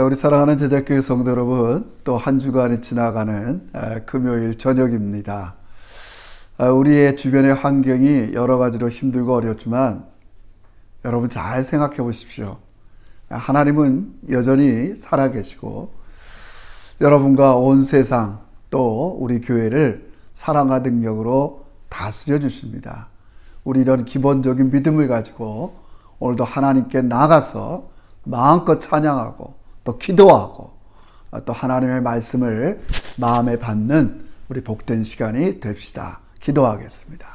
우리 사랑하는 제작교회 성도 여러분, 또 한 주간이 지나가는 금요일 저녁입니다. 우리의 주변의 환경이 여러 가지로 힘들고 어렵지만 여러분 잘 생각해 보십시오. 하나님은 여전히 살아계시고 여러분과 온 세상 또 우리 교회를 사랑과 능력으로 다스려 주십니다. 우리 이런 기본적인 믿음을 가지고 오늘도 하나님께 나가서 마음껏 찬양하고 또 기도하고 또 하나님의 말씀을 마음에 받는 우리 복된 시간이 됩시다. 기도하겠습니다.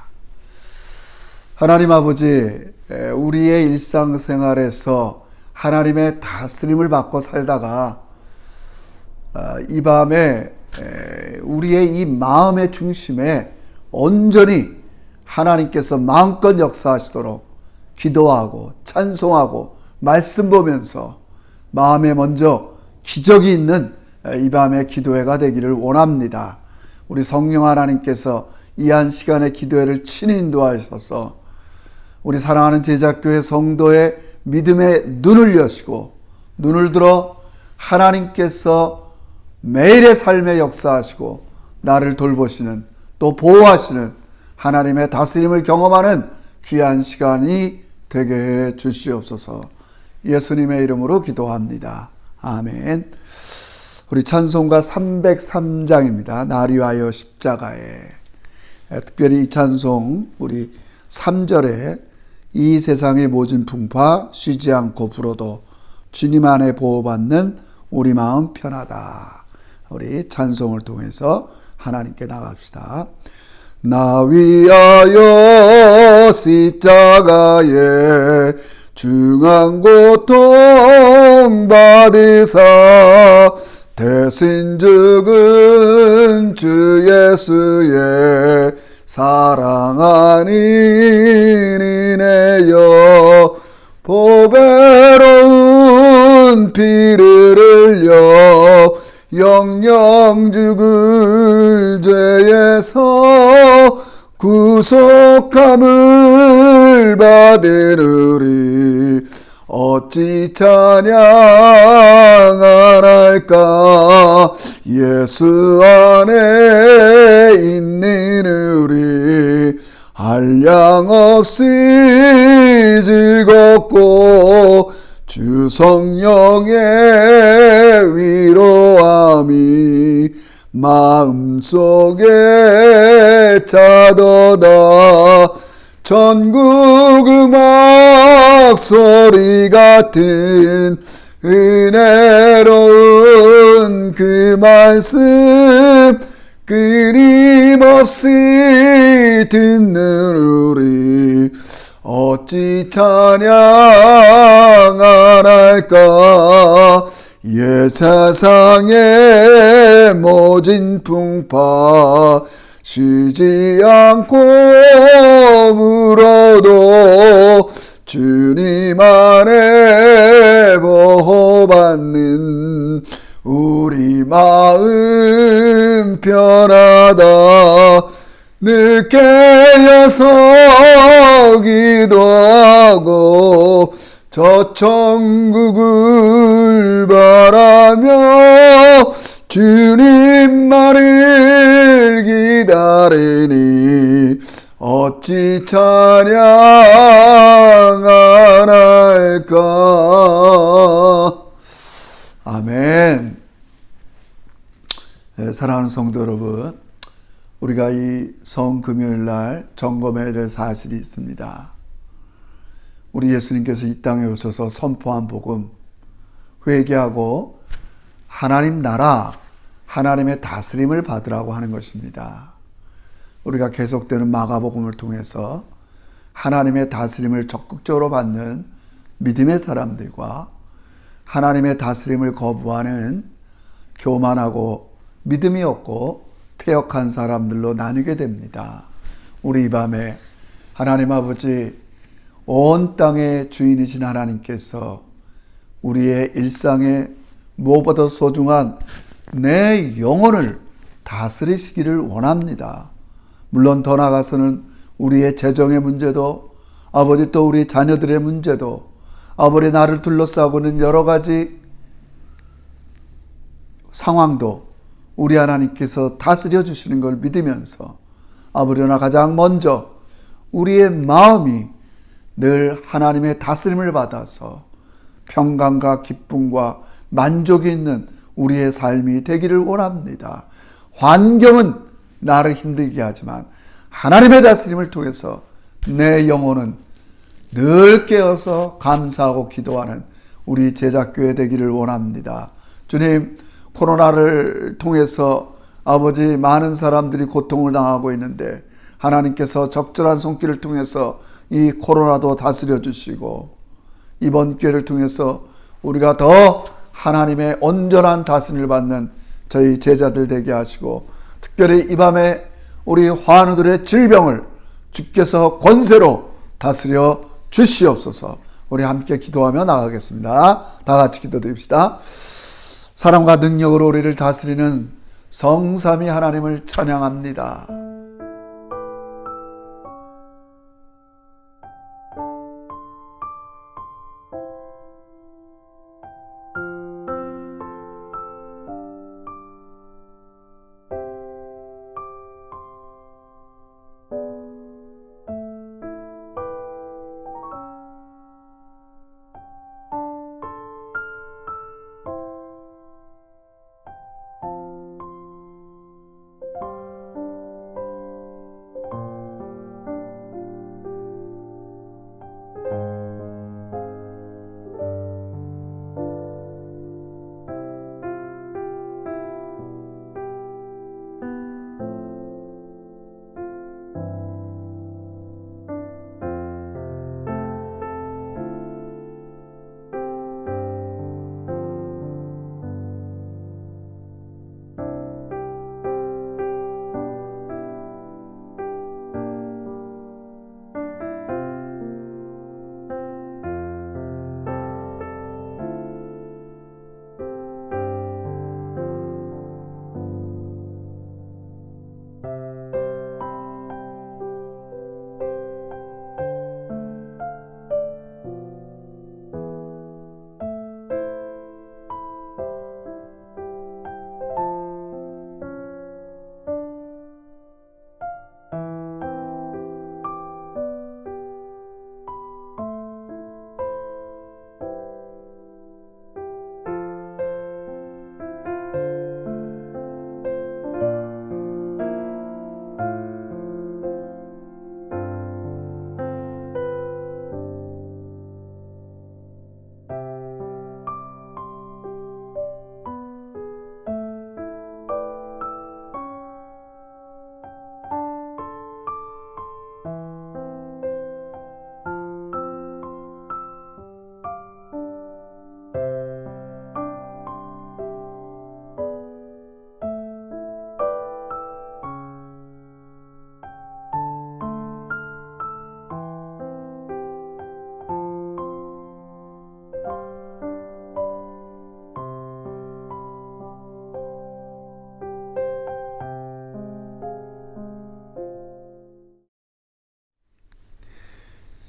하나님 아버지, 우리의 일상생활에서 하나님의 다스림을 받고 살다가 이 밤에 우리의 이 마음의 중심에 온전히 하나님께서 마음껏 역사하시도록 기도하고 찬송하고 말씀 보면서 마음에 먼저 기적이 있는 이 밤의 기도회가 되기를 원합니다. 우리 성령 하나님께서 이 한 시간의 기도회를 친히 인도하셔서 우리 사랑하는 제작교회 성도의 믿음의 눈을 여시고 눈을 들어 하나님께서 매일의 삶에 역사하시고 나를 돌보시는 또 보호하시는 하나님의 다스림을 경험하는 귀한 시간이 되게 해 주시옵소서. 예수님의 이름으로 기도합니다. 아멘. 우리 찬송가 303장입니다. 날 위하여 십자가에. 특별히 이 찬송 우리 3절에 이 세상의 모진 풍파 쉬지 않고 불어도 주님 안에 보호받는 우리 마음 편하다. 우리 찬송을 통해서 하나님께 나갑시다. 나 위하여 십자가에 중한 고통 받으사 대신 죽은 주 예수의 사랑하는 은혜여 보배로운 피를 흘려 영영 죽을 죄에서 구속함을 받은 우리 어찌 찬양할까. 예수 안에 있는 우리 한량없이 즐겁고 주 성령의 위로함이 마음속에 차도다. 전국 음악 소리 같은 은혜로운 그 말씀 끊임없이 듣는 우리 어찌 찬양 안 할까. 예 세상의 모진 풍파 쉬지 않고 울어도 주님 안에 보호받는 우리 마음 편하다. 늘 깨어서 기도하고 저 천국을 바라며 주님 말을 기다리니 어찌 찬양 안 할까. 아멘. 사랑하는 성도 여러분, 우리가 이 성금요일날 점검해야 될 사실이 있습니다. 우리 예수님께서 이 땅에 오셔서 선포한 복음, 회개하고 하나님 나라, 하나님의 다스림을 받으라고 하는 것입니다. 우리가 계속되는 마가복음을 통해서 하나님의 다스림을 적극적으로 받는 믿음의 사람들과 하나님의 다스림을 거부하는 교만하고 믿음이 없고 패역한 사람들로 나뉘게 됩니다. 우리 이 밤에 하나님 아버지, 온 땅의 주인이신 하나님께서 우리의 일상에 무엇보다 소중한 내 영혼을 다스리시기를 원합니다. 물론 더 나아가서는 우리의 재정의 문제도, 아버지 또 우리 자녀들의 문제도, 아버지 나를 둘러싸고 있는 여러 가지 상황도 우리 하나님께서 다스려 주시는 걸 믿으면서 아버지나 가장 먼저 우리의 마음이 늘 하나님의 다스림을 받아서 평강과 기쁨과 만족이 있는 우리의 삶이 되기를 원합니다. 환경은 나를 힘들게 하지만 하나님의 다스림을 통해서 내 영혼은 늘 깨어서 감사하고 기도하는 우리 제자교회 되기를 원합니다. 주님, 코로나를 통해서 아버지 많은 사람들이 고통을 당하고 있는데 하나님께서 적절한 손길을 통해서 이 코로나도 다스려 주시고 이번 기회를 통해서 우리가 더 하나님의 온전한 다스림을 받는 저희 제자들 되게 하시고 특별히 이 밤에 우리 환우들의 질병을 주께서 권세로 다스려 주시옵소서. 우리 함께 기도하며 나가겠습니다. 다 같이 기도드립시다. 사랑과 능력으로 우리를 다스리는 성삼위 하나님을 찬양합니다.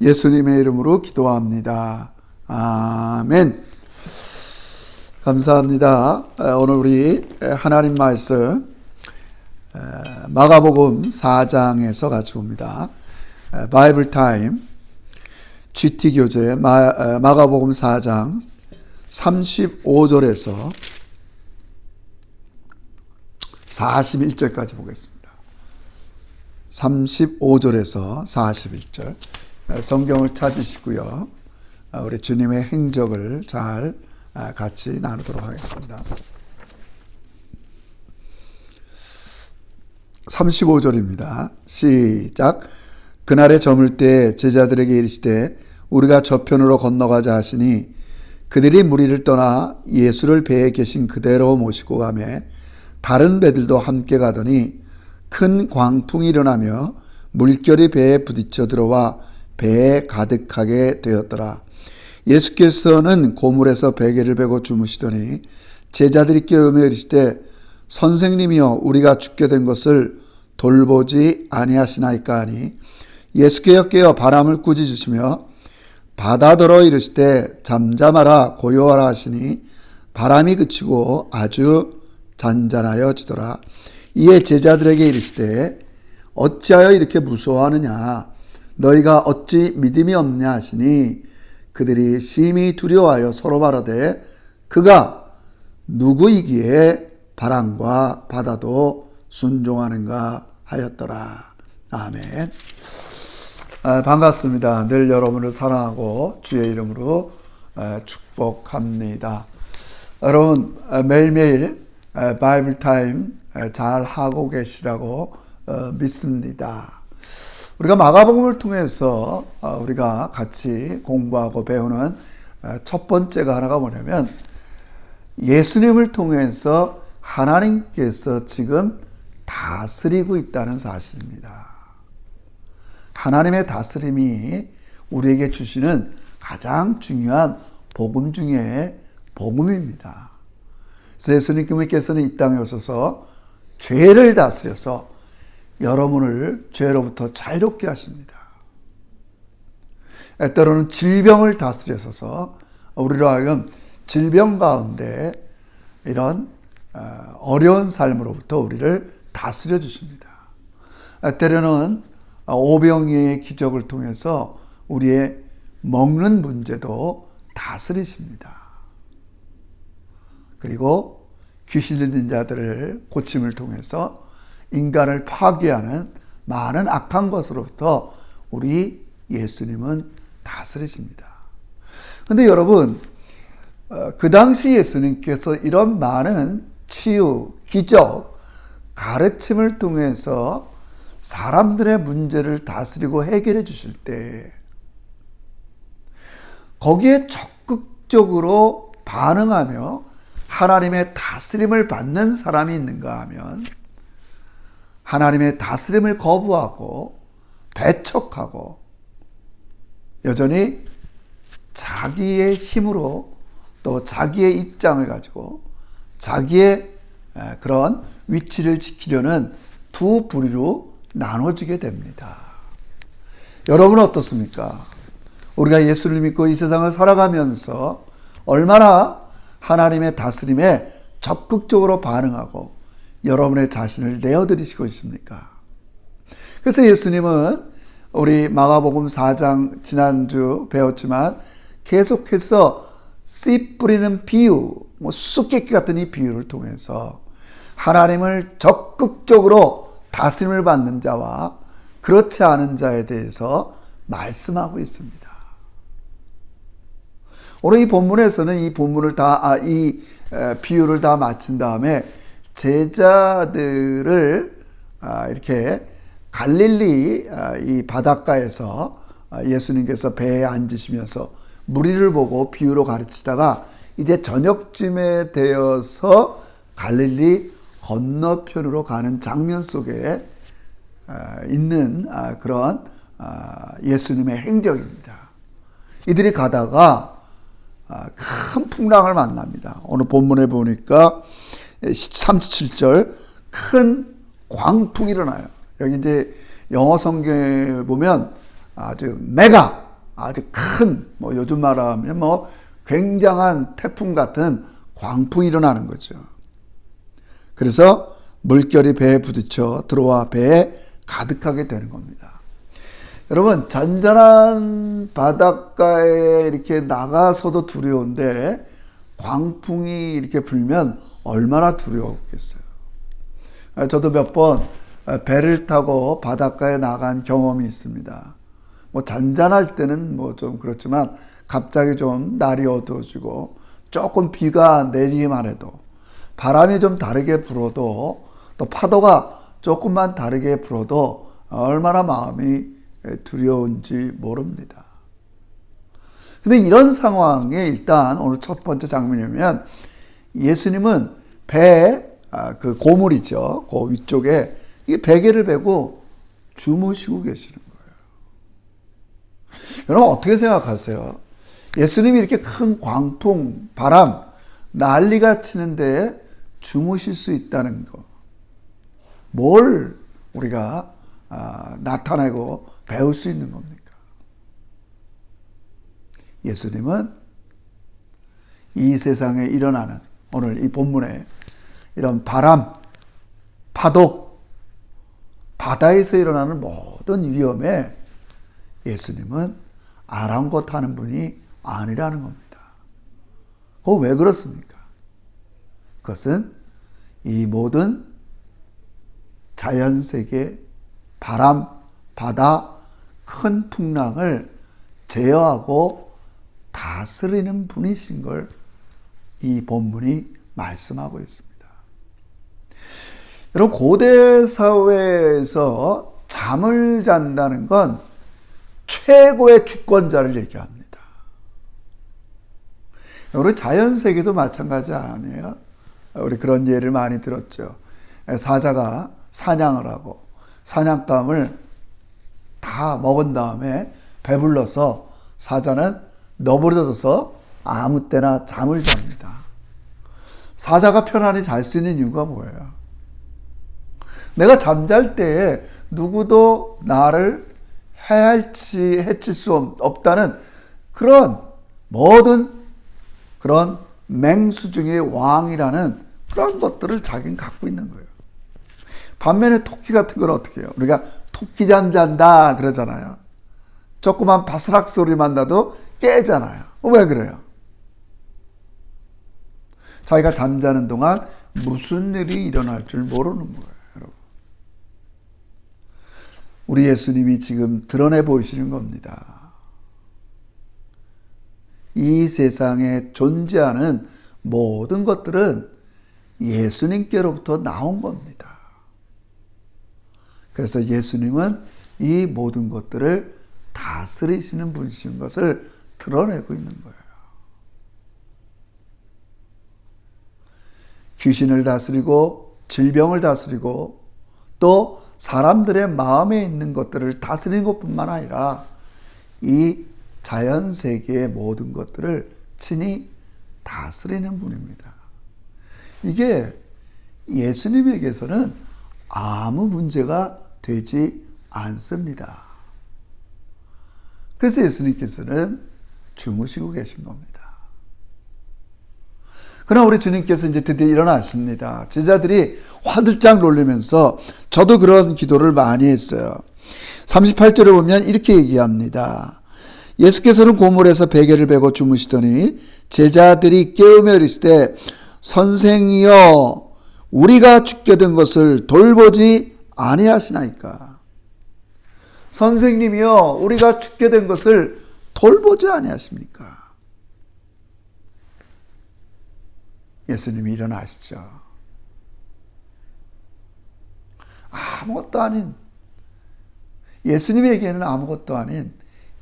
예수님의 이름으로 기도합니다. 아멘. 감사합니다. 오늘 우리 하나님 말씀 마가복음 4장에서 같이 봅니다. 바이블 타임 GT 교재 마가복음 4장 35절에서 41절까지 보겠습니다. 35절에서 41절 성경을 찾으시고요. 우리 주님의 행적을 잘 같이 나누도록 하겠습니다. 35절입니다. 시작. 그날에 저물 때 제자들에게 이르시되 우리가 저편으로 건너가자 하시니 그들이 무리를 떠나 예수를 배에 계신 그대로 모시고 가매 다른 배들도 함께 가더니 큰 광풍이 일어나며 물결이 배에 부딪혀 들어와 배에 가득하게 되었더라. 예수께서는 고물에서 베개를 베고 주무시더니 제자들이 깨우며 이르시되 선생님이여 우리가 죽게 된 것을 돌보지 아니하시나이까 하니 예수께서 깨어 바람을 꾸짖으시며 바다더러 이르시되 잠잠하라 고요하라 하시니 바람이 그치고 아주 잔잔하여지더라. 이에 제자들에게 이르시되 어찌하여 이렇게 무서워하느냐? 너희가 어찌 믿음이 없느냐 하시니 그들이 심히 두려워하여 서로 말하되 그가 누구이기에 바람과 바다도 순종하는가 하였더라. 아멘. 반갑습니다. 늘 여러분을 사랑하고 주의 이름으로 축복합니다. 여러분 매일매일 바이블 타임 잘 하고 계시라고 믿습니다. 우리가 마가복음을 통해서 우리가 같이 공부하고 배우는 첫 번째가 하나가 뭐냐면 예수님을 통해서 하나님께서 지금 다스리고 있다는 사실입니다. 하나님의 다스림이 우리에게 주시는 가장 중요한 복음 중에 복음입니다. 그래서 예수님께서는 이 땅에 오셔서 죄를 다스려서 여러분을 죄로부터 자유롭게 하십니다. 때로는 질병을 다스려서 우리로 하여금 질병 가운데 이런 어려운 삶으로부터 우리를 다스려 주십니다. 때로는 오병이의 기적을 통해서 우리의 먹는 문제도 다스리십니다. 그리고 귀신 들린 자들을 고침을 통해서 인간을 파괴하는 많은 악한 것으로부터 우리 예수님은 다스리십니다. 그런데 여러분, 그 당시 예수님께서 이런 많은 치유, 기적, 가르침을 통해서 사람들의 문제를 다스리고 해결해 주실 때 거기에 적극적으로 반응하며 하나님의 다스림을 받는 사람이 있는가 하면 하나님의 다스림을 거부하고 배척하고 여전히 자기의 힘으로 또 자기의 입장을 가지고 자기의 그런 위치를 지키려는 두 부류로 나눠지게 됩니다. 여러분은 어떻습니까? 우리가 예수를 믿고 이 세상을 살아가면서 얼마나 하나님의 다스림에 적극적으로 반응하고 여러분의 자신을 내어드리시고 있습니까? 그래서 예수님은 우리 마가복음 4장 지난주 배웠지만 계속해서 씨 뿌리는 비유, 수수께끼 같은 이 비유를 통해서 하나님을 적극적으로 다스림을 받는 자와 그렇지 않은 자에 대해서 말씀하고 있습니다. 오늘 이 본문에서는 이 본문을 이 비유를 다 마친 다음에 제자들을 이렇게 갈릴리 이 바닷가에서 예수님께서 배에 앉으시면서 무리를 보고 비유로 가르치다가 이제 저녁쯤에 되어서 갈릴리 건너편으로 가는 장면 속에 있는 그런 예수님의 행적입니다. 이들이 가다가 큰 풍랑을 만납니다. 오늘 본문에 보니까 37절 큰 광풍이 일어나요. 여기 이제 영어 성경에 보면 아주 메가, 아주 큰, 요즘 말하면 굉장한 태풍 같은 광풍이 일어나는 거죠. 그래서 물결이 배에 부딪혀 들어와 배에 가득하게 되는 겁니다. 여러분, 잔잔한 바닷가에 이렇게 나가서도 두려운데 광풍이 이렇게 불면 얼마나 두려웠겠어요. 저도 몇 번 배를 타고 바닷가에 나간 경험이 있습니다. 잔잔할 때는 좀 그렇지만 갑자기 좀 날이 어두워지고 조금 비가 내리기만 해도 바람이 좀 다르게 불어도 또 파도가 조금만 다르게 불어도 얼마나 마음이 두려운지 모릅니다. 근데 이런 상황에 일단 오늘 첫 번째 장면이면 예수님은 배, 그 고물이죠. 그 위쪽에 이 베개를 베고 주무시고 계시는 거예요. 여러분 어떻게 생각하세요? 예수님이 이렇게 큰 광풍, 바람, 난리가 치는데 주무실 수 있다는 거. 뭘 우리가 나타내고 배울 수 있는 겁니까? 예수님은 이 세상에 일어나는 오늘 이 본문에 이런 바람, 파도, 바다에서 일어나는 모든 위험에 예수님은 아랑곳하는 분이 아니라는 겁니다. 그거 왜 그렇습니까? 그것은 이 모든 자연세계, 바람, 바다, 큰 풍랑을 제어하고 다스리는 분이신 걸 이 본문이 말씀하고 있습니다. 여러분, 고대 사회에서 잠을 잔다는 건 최고의 주권자를 얘기합니다. 우리 자연세계도 마찬가지 아니에요? 우리 그런 예를 많이 들었죠. 사자가 사냥을 하고 사냥감을 다 먹은 다음에 배불러서 사자는 너부러져서 아무 때나 잠을 잡니다. 사자가 편안히 잘 수 있는 이유가 뭐예요? 내가 잠잘 때에 누구도 나를 해칠 수 없다는 그런 모든 그런 맹수 중의 왕이라는 그런 것들을 자기는 갖고 있는 거예요. 반면에 토끼 같은 건 어떻게 해요? 우리가 토끼 잠잔다 그러잖아요. 조그만 바스락 소리만 나도 깨잖아요. 왜 그래요? 자기가 잠자는 동안 무슨 일이 일어날 줄 모르는 거예요, 여러분. 우리 예수님이 지금 드러내 보이시는 겁니다. 이 세상에 존재하는 모든 것들은 예수님께로부터 나온 겁니다. 그래서 예수님은 이 모든 것들을 다스리시는 분이신 것을 드러내고 있는 거예요. 귀신을 다스리고 질병을 다스리고 또 사람들의 마음에 있는 것들을 다스리는 것뿐만 아니라 이 자연세계의 모든 것들을 친히 다스리는 분입니다. 이게 예수님에게서는 아무 문제가 되지 않습니다. 그래서 예수님께서는 주무시고 계신 겁니다. 그러나 우리 주님께서 이제 드디어 일어나십니다. 제자들이 화들짝 놀리면서 저도 그런 기도를 많이 했어요. 38절에 보면 이렇게 얘기합니다. 예수께서는 고물에서 베개를 베고 주무시더니 제자들이 깨우며 이르시되 선생이여 우리가 죽게 된 것을 돌보지 아니하시나이까. 선생님이여 우리가 죽게 된 것을 돌보지 아니하십니까? 예수님이 일어나시죠. 아무것도 아닌, 예수님에게는 아무것도 아닌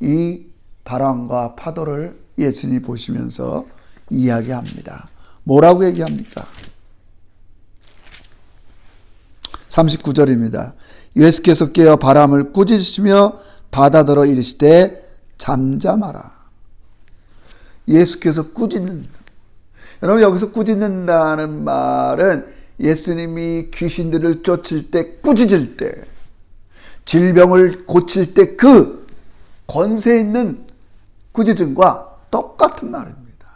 이 바람과 파도를 예수님이 보시면서 이야기합니다. 뭐라고 얘기합니까? 39절입니다. 예수께서 깨어 바람을 꾸짖으시며 바다더러 이르시되 잠잠하라. 예수께서 꾸짖는다. 여러분, 여기서 꾸짖는다는 말은 예수님이 귀신들을 쫓을 때, 꾸짖을 때, 질병을 고칠 때 그 권세 있는 꾸짖음과 똑같은 말입니다.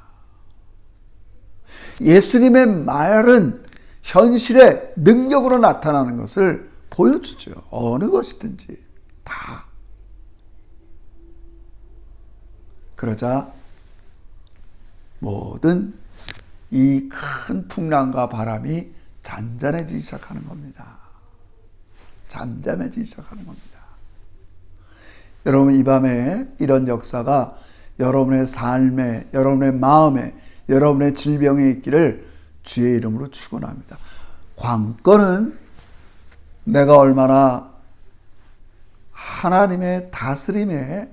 예수님의 말은 현실의 능력으로 나타나는 것을 보여주죠. 어느 것이든지 다. 그러자 모든 이 큰 풍랑과 바람이 잔잔해지기 시작하는 겁니다. 잠잠해지기 시작하는 겁니다. 여러분, 이 밤에 이런 역사가 여러분의 삶에, 여러분의 마음에, 여러분의 질병에 있기를 주의 이름으로 축원합니다. 관건은 내가 얼마나 하나님의 다스림에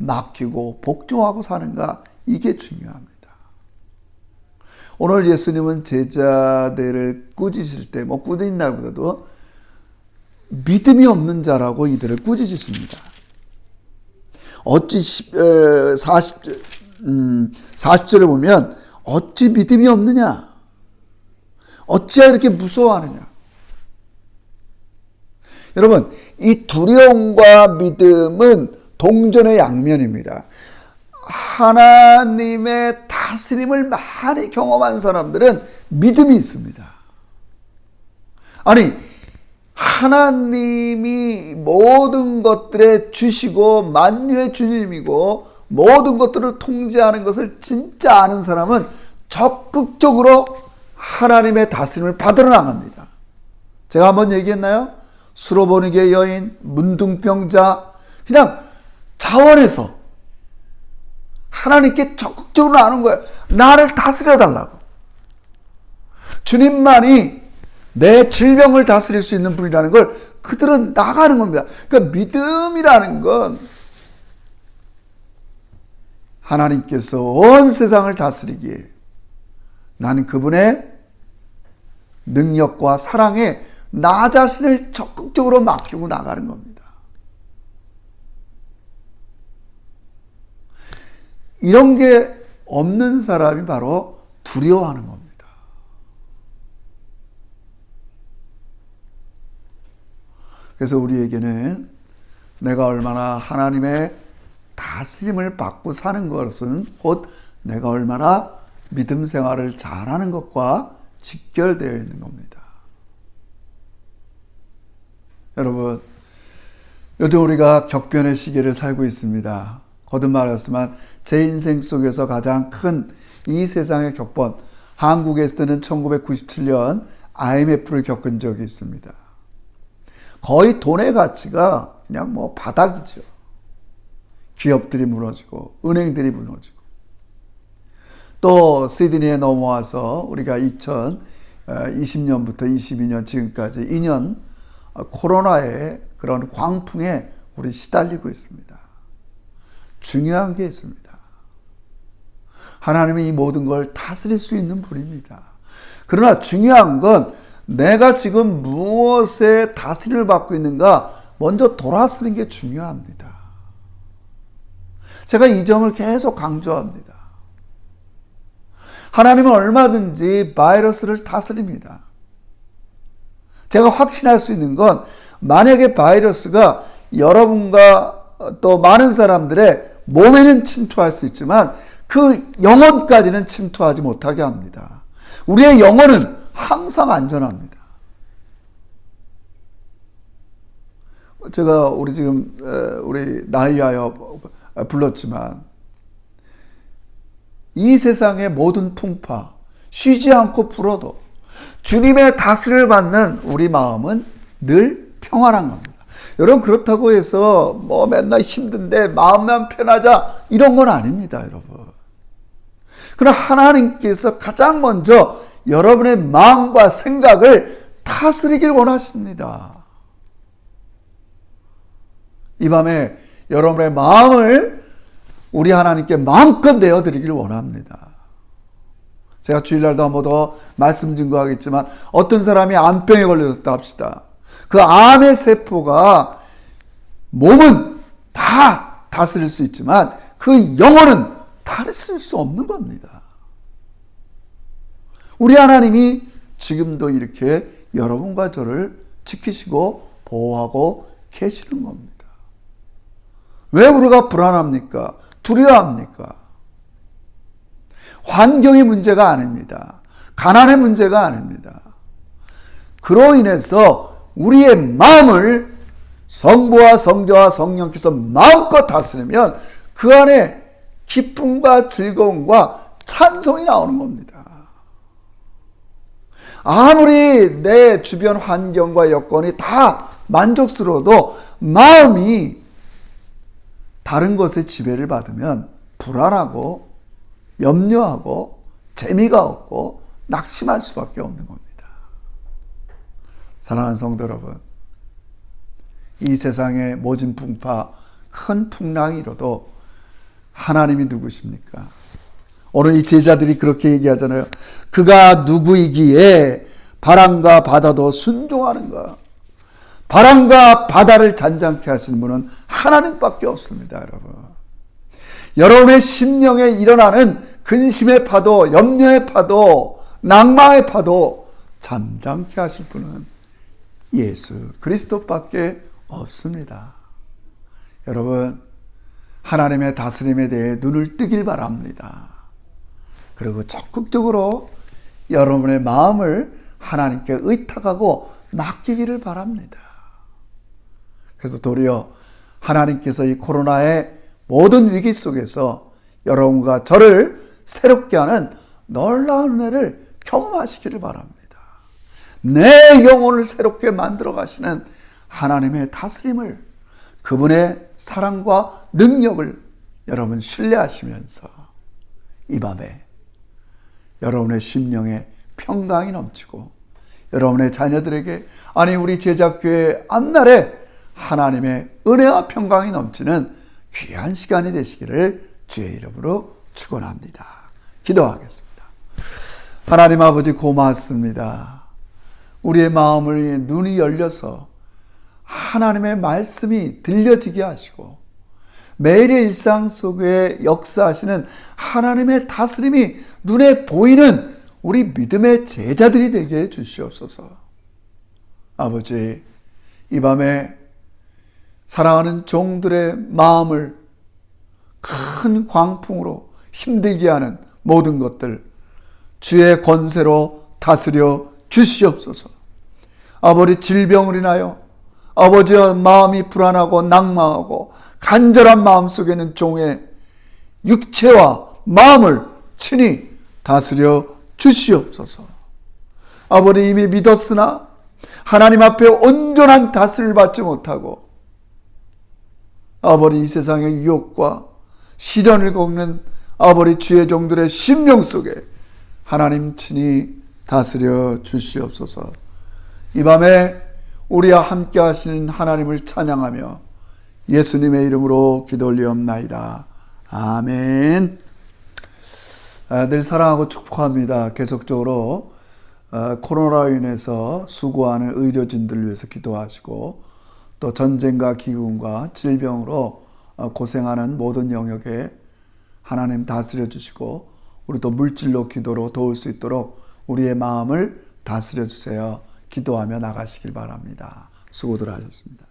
맡기고 복종하고 사는가, 이게 중요합니다. 오늘 예수님은 제자들을 꾸짖으실 때, 꾸짖는다보다도 믿음이 없는 자라고 이들을 꾸짖으십니다. 어찌 40절에 보면 어찌 믿음이 없느냐? 어찌야 이렇게 무서워하느냐? 여러분, 이 두려움과 믿음은 동전의 양면입니다. 하나님의 다스림을 많이 경험한 사람들은 믿음이 있습니다. 아니, 하나님이 모든 것들의 주시고 만유의 주님이고 모든 것들을 통제하는 것을 진짜 아는 사람은 적극적으로 하나님의 다스림을 받으러 나갑니다. 제가 한번 얘기했나요? 수로보니게 여인, 문둥병자, 그냥 자원해서 하나님께 적극적으로 나오는 거예요. 나를 다스려 달라고. 주님만이 내 질병을 다스릴 수 있는 분이라는 걸 그들은 나가는 겁니다. 그러니까 믿음이라는 건 하나님께서 온 세상을 다스리기에 나는 그분의 능력과 사랑에 나 자신을 적극적으로 맡기고 나가는 겁니다. 이런 게 없는 사람이 바로 두려워하는 겁니다. 그래서 우리에게는 내가 얼마나 하나님의 다스림을 받고 사는 것은 곧 내가 얼마나 믿음 생활을 잘하는 것과 직결되어 있는 겁니다. 여러분, 요즘 우리가 격변의 시기를 살고 있습니다. 거듭 말했지만 제 인생 속에서 가장 큰 이 세상의 격변, 한국에서는 1997년 IMF를 겪은 적이 있습니다. 거의 돈의 가치가 그냥 뭐 바닥이죠. 기업들이 무너지고 은행들이 무너지고 또 시드니에 넘어와서 우리가 2020년부터 22년 지금까지 2년 코로나의 그런 광풍에 우리 시달리고 있습니다. 중요한 게 있습니다. 하나님이 이 모든 걸 다스릴 수 있는 분입니다. 그러나 중요한 건 내가 지금 무엇에 다스림을 받고 있는가 먼저 돌아서는 게 중요합니다. 제가 이 점을 계속 강조합니다. 하나님은 얼마든지 바이러스를 다스립니다. 제가 확신할 수 있는 건 만약에 바이러스가 여러분과 또 많은 사람들의 몸에는 침투할 수 있지만 그 영혼까지는 침투하지 못하게 합니다. 우리의 영혼은 항상 안전합니다. 제가 우리 나이하여 불렀지만 이 세상의 모든 풍파 쉬지 않고 불어도 주님의 다스림을 받는 우리 마음은 늘 평안한 겁니다. 여러분, 그렇다고 해서 뭐 맨날 힘든데 마음만 편하자 이런 건 아닙니다, 여러분. 그러나 하나님께서 가장 먼저 여러분의 마음과 생각을 다스리길 원하십니다. 이 밤에 여러분의 마음을 우리 하나님께 마음껏 내어드리길 원합니다. 제가 주일날도 한 번 더 말씀 증거하겠지만 어떤 사람이 암병에 걸려졌다 합시다. 그 암의 세포가 몸은 다 다스릴 수 있지만 그 영혼은 다스릴 수 없는 겁니다. 우리 하나님이 지금도 이렇게 여러분과 저를 지키시고 보호하고 계시는 겁니다. 왜 우리가 불안합니까? 두려워합니까? 환경의 문제가 아닙니다. 가난의 문제가 아닙니다. 그로 인해서 우리의 마음을 성부와 성자와 성령께서 마음껏 다스리면 그 안에 기쁨과 즐거움과 찬송이 나오는 겁니다. 아무리 내 주변 환경과 여건이 다 만족스러워도 마음이 다른 것에 지배를 받으면 불안하고 염려하고 재미가 없고 낙심할 수밖에 없는 겁니다. 사랑하는 성도 여러분, 이 세상의 모진 풍파, 큰 풍랑이 일어도 하나님이 누구십니까? 오늘 이 제자들이 그렇게 얘기하잖아요. 그가 누구이기에 바람과 바다도 순종하는가? 바람과 바다를 잔잔케 하시는 분은 하나님밖에 없습니다, 여러분. 여러분의 심령에 일어나는 근심의 파도, 염려의 파도, 낭망의 파도 잠잠케 하실 분은 예수 그리스도밖에 없습니다. 여러분, 하나님의 다스림에 대해 눈을 뜨길 바랍니다. 그리고 적극적으로 여러분의 마음을 하나님께 의탁하고 맡기기를 바랍니다. 그래서 도리어 하나님께서 이 코로나의 모든 위기 속에서 여러분과 저를 새롭게 하는 놀라운 은혜를 경험하시기를 바랍니다. 내 영혼을 새롭게 만들어 가시는 하나님의 다스림을, 그분의 사랑과 능력을 여러분 신뢰하시면서 이 밤에 여러분의 심령에 평강이 넘치고 여러분의 자녀들에게, 아니 우리 제작교회 앞날에 하나님의 은혜와 평강이 넘치는 귀한 시간이 되시기를 주의 이름으로 축원합니다. 기도하겠습니다. 하나님 아버지 고맙습니다. 우리의 마음을 눈이 열려서 하나님의 말씀이 들려지게 하시고 매일의 일상 속에 역사하시는 하나님의 다스림이 눈에 보이는 우리 믿음의 제자들이 되게 해 주시옵소서. 아버지, 이 밤에 사랑하는 종들의 마음을 큰 광풍으로 힘들게 하는 모든 것들 주의 권세로 다스려 주시옵소서. 아버지, 질병을 인하여 아버지의 마음이 불안하고 낭망하고 간절한 마음 속에는 종의 육체와 마음을 친히 다스려 주시옵소서. 아버지, 이미 믿었으나 하나님 앞에 온전한 다스림을 받지 못하고 아버지, 이 세상의 유혹과 시련을 겪는 아버지 주의 종들의 심령 속에 하나님 친히 다스려 주시옵소서. 이 밤에 우리와 함께 하시는 하나님을 찬양하며 예수님의 이름으로 기도 올리옵나이다. 아멘. 늘 사랑하고 축복합니다. 계속적으로 코로나로 인해서 수고하는 의료진들을 위해서 기도하시고 또 전쟁과 기근과 질병으로 고생하는 모든 영역에 하나님 다스려 주시고 우리도 물질로 기도로 도울 수 있도록 우리의 마음을 다스려 주세요. 기도하며 나가시길 바랍니다. 수고들 하셨습니다.